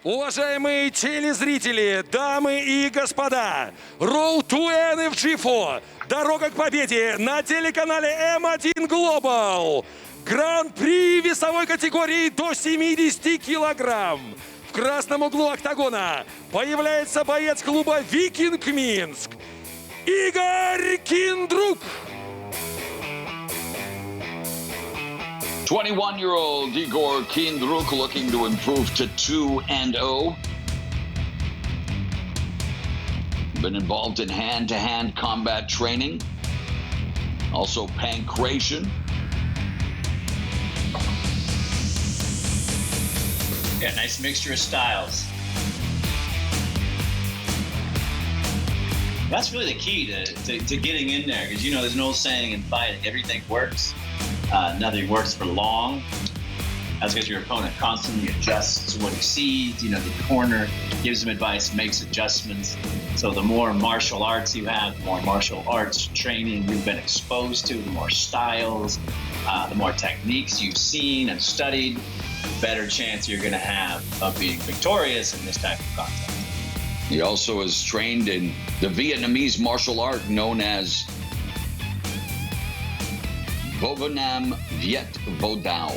Уважаемые телезрители, дамы и господа, Road to NFG4, дорога к победе на телеканале М1 Global. Гран-при весовой категории до 70 килограмм. В красном углу октагона появляется боец клуба «Викинг Минск» Игорь Kindruk. 21-year-old Igor Kindruk looking to improve to 2-0. Been involved in hand-to-hand combat training, also pancration. Yeah, nice mixture of styles. That's really the key to getting in there, because, you know, there's an old saying in fighting, everything works. Nothing works for long. That's because your opponent constantly adjusts to what he sees. You know, the corner gives him advice, makes adjustments. So the more martial arts you have, the more martial arts training you've been exposed to, the more styles, the more techniques you've seen and studied, the better chance you're going to have of being victorious in this type of contest. He also is trained in the Vietnamese martial art known as Nam Viet Vo Dao.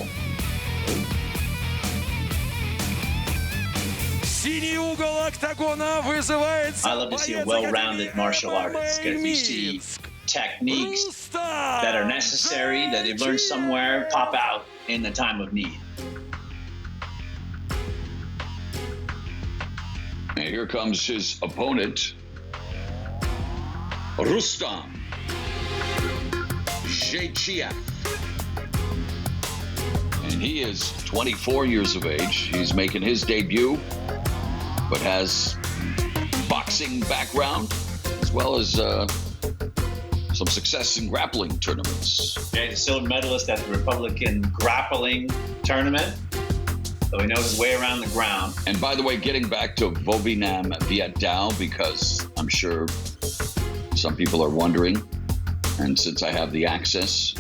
Синий угол октагона вызывается. I love to see a well-rounded martial artist, because you see techniques that are necessary, that they've learned somewhere, pop out in the time of need. And here comes his opponent, Rustam. Dzhaychiev. And he is 24 years of age. He's making his debut, but has boxing background as well as some success in grappling tournaments. Yeah, he's a silver medalist at the Republican grappling tournament, so he knows his way around the ground. And by the way, getting back to Nam Viet Dao, because I'm sure some people are wondering, and since I have the access,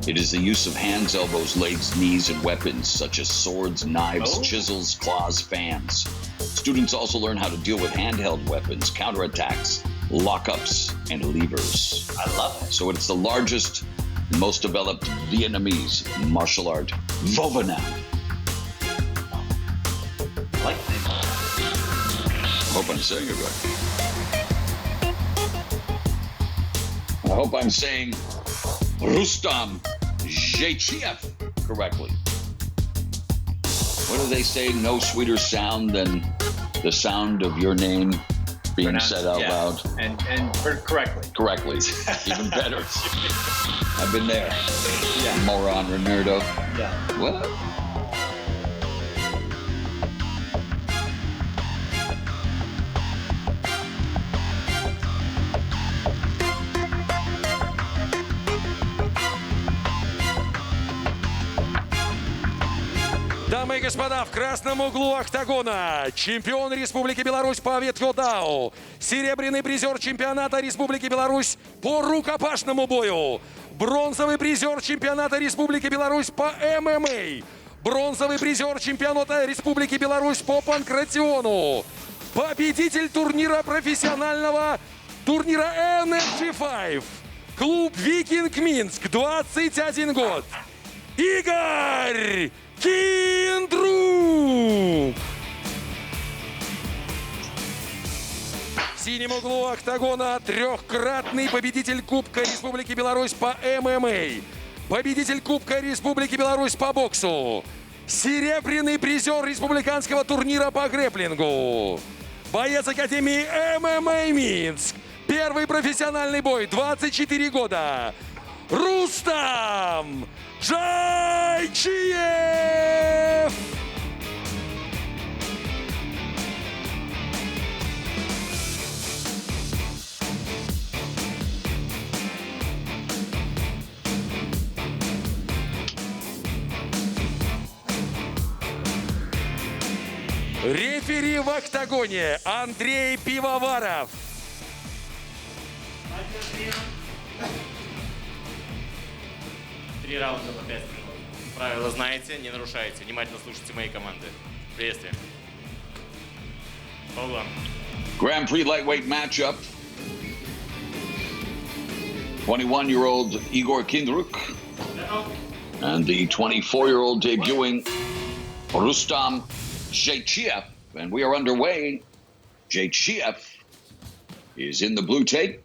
it is the use of hands, elbows, legs, knees, and weapons such as swords, knives, chisels, claws, fans. Students also learn how to deal with handheld weapons, counterattacks, lockups, and levers. I love it. So it's the largest and most developed Vietnamese martial art, Nam. I like it. I hope I'm saying it right. I hope I'm saying Rustam Dzhaychiev correctly. What do they say? No sweeter sound than the sound of your name being said out loud. And correctly. Correctly. Even better. I've been there. Yeah. Moron or nerdo. Yeah. What? Дамы и господа, в красном углу октагона чемпион Республики Беларусь по ветходау, серебряный призер чемпионата Республики Беларусь по рукопашному бою, бронзовый призер чемпионата Республики Беларусь по ММА, бронзовый призер чемпионата Республики Беларусь по панкратиону, победитель турнира профессионального турнира NFG5, клуб «Викинг Минск», 21 год, Игорь Kindruk. В синем углу октагона трехкратный победитель Кубка Республики Беларусь по ММА, победитель Кубка Республики Беларусь по боксу, серебряный призер республиканского турнира по грэпплингу, боец Академии ММА Минск, первый профессиональный бой, 24 года, Rustam Джайчиев. Рефери в октагоне Андрей Пивоваров. 3 раунда по 5 минут. Правила знаете, не нарушайте. Внимательно слушайте мои команды. Приветствие. Grand Prix lightweight matchup. 21-year-old Igor Kindruk and the 24-year-old debuting Rustam Dzhaychiev. And we are underway. Dzhaychiev is in the blue tape.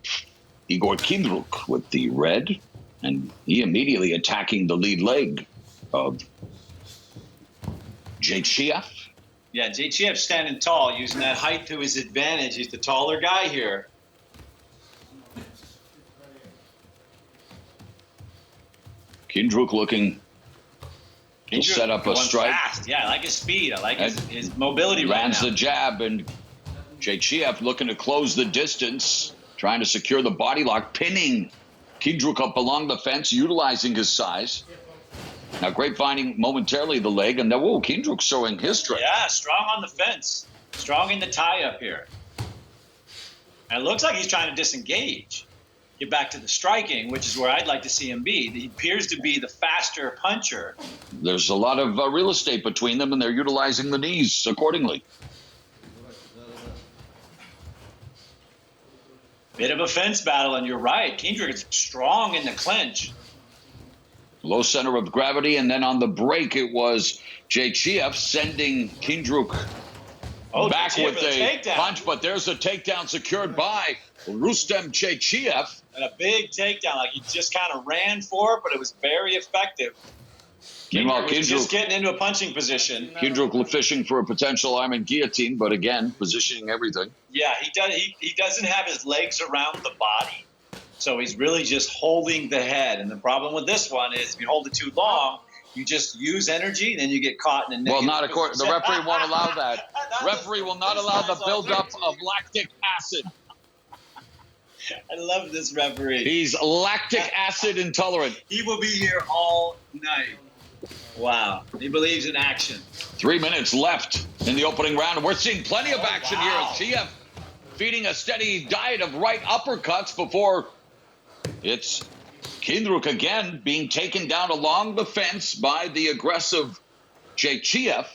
Igor Kindruk with the red. And he immediately attacking the lead leg of Dzhaychiev. Yeah, Dzhaychiev standing tall, using that height to his advantage. He's the taller guy here. Kindruk looking to set up a strike. Fast. Yeah, I like his speed. I like his mobility right now. Lands the jab, and Dzhaychiev looking to close the distance, trying to secure the body lock, pinning Kindruk up along the fence, utilizing his size. Now grapevine momentarily the leg, and now, whoa, Kindruk showing his strength. Yeah, strong on the fence. Strong in the tie-up here. And it looks like he's trying to disengage. Get back to the striking, which is where I'd like to see him be. He appears to be the faster puncher. There's a lot of real estate between them, and they're utilizing the knees accordingly. Bit of a fence battle, and you're right. Kindruk is strong in the clinch. Low center of gravity, and then on the break, it was Dzhaychiev sending Kindruk back with a punch, but there's a takedown secured by Rustam Dzhaychiev. And a big takedown, like he just kind of ran for it, but it was very effective. Meanwhile, Kindruk was just getting into a punching position. Kindruk fishing for a potential arm and guillotine, but again, positioning everything. Yeah, he doesn't have his legs around the body. So he's really just holding the head. And the problem with this one is if you hold it too long, you just use energy, and then you get caught in a negative. Well, not according. The referee won't allow that. Referee will not allow the buildup of lactic acid. I love this referee. He's lactic acid intolerant. He will be here all night. Wow. He believes in action. 3 minutes left in the opening round. We're seeing plenty of action here. Dzhaychiev feeding a steady diet of right uppercuts before it's Kindruk again being taken down along the fence by the aggressive Dzhaychiev.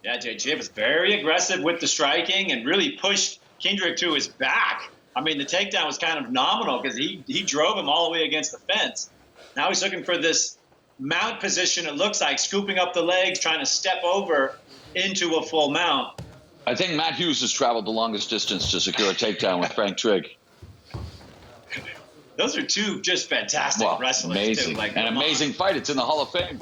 Yeah, Dzhaychiev is very aggressive with the striking and really pushed Kindruk to his back. I mean, the takedown was kind of nominal because he drove him all the way against the fence. Now he's looking for this mount position, it looks like, scooping up the legs, trying to step over into a full mount. I think Matt Hughes has traveled the longest distance to secure a takedown with Frank Trigg. Those are two just fantastic wrestlers. Amazing. Too. Like, an amazing fight. It's in the Hall of Fame.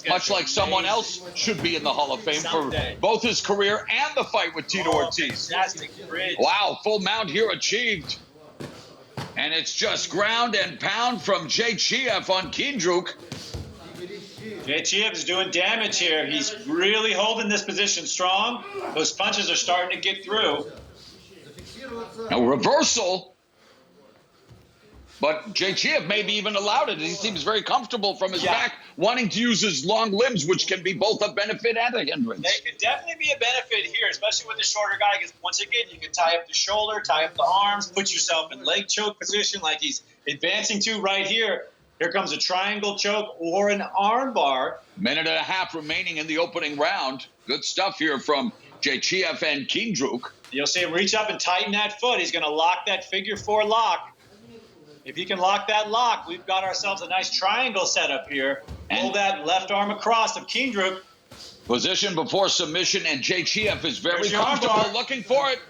Much like someone else should be in the Hall of Fame for both his career and the fight with Tito Ortiz. Fantastic bridge. Wow, full mount here achieved. And it's just ground and pound from Dzhaychiev on Kindruk. Dzhaychiev is doing damage here. He's really holding this position strong. Those punches are starting to get through. A reversal. But Dzhaychiev maybe even allowed it. He seems very comfortable from his back, wanting to use his long limbs, which can be both a benefit and a hindrance. They could definitely be a benefit here, especially with the shorter guy, because once again, you can tie up the shoulder, tie up the arms, put yourself in leg choke position like he's advancing to right here. Here comes a triangle choke or an arm bar. Minute and a half remaining in the opening round. Good stuff here from Dzhaychiev and Kindruk. You'll see him reach up and tighten that foot. He's going to lock that figure four lock. If he can lock that lock, we've got ourselves a nice triangle set up here. Pull that left arm across of Kindruk. Position before submission, and Dzhaychiev is very comfortable looking for it.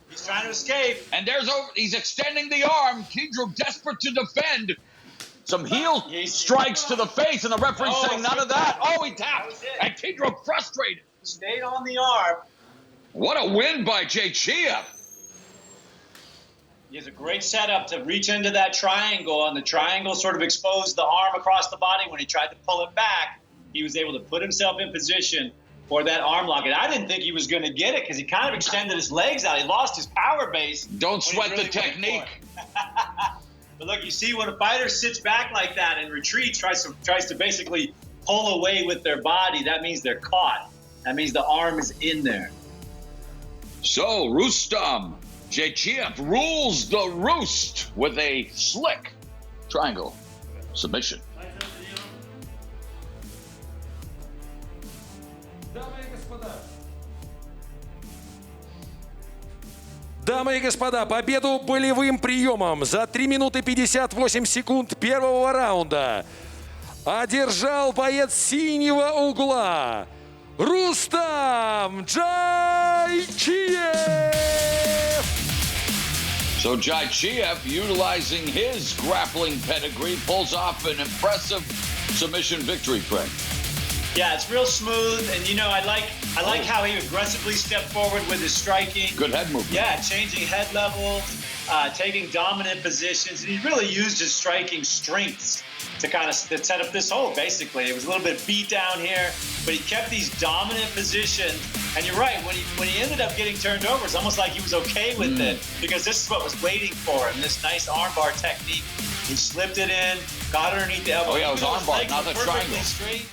He's trying to escape. And he's extending the arm. Kindruk desperate to defend. Some heel strikes to the face, and the referee's saying none of that. Oh, he tapped. And Kindruk frustrated. Stayed on the arm. What a win by Dzhaychiev. He has a great setup to reach into that triangle, and the triangle sort of exposed the arm across the body. When he tried to pull it back, he was able to put himself in position for that arm lock. And I didn't think he was going to get it because he kind of extended his legs out. He lost his power base. Don't sweat the technique. But look, you see when a fighter sits back like that and retreats, tries to basically pull away with their body, that means they're caught. That means the arm is in there. So, Rustam Dzhaychiev rules the roost with a slick triangle submission. Дамы и господа, победу болевым приемом за 3 минуты 58 секунд первого раунда одержал боец синего угла Rustam Dzhaychiev. So Dzhaychiev, utilizing his grappling pedigree, pulls off an impressive submission victory, Craig. Yeah, it's real smooth, and you know, I like how he aggressively stepped forward with his striking. Good head movement. Yeah, changing head levels, taking dominant positions, and he really used his striking strengths to kind of set up this hold, basically. It was a little bit beat down here, but he kept these dominant positions. And you're right, when he ended up getting turned over, it's almost like he was okay with it, because this is what was waiting for him, this nice armbar technique. He slipped it in, got underneath the elbow. Oh, yeah, it was armbar, not the triangle. Straight.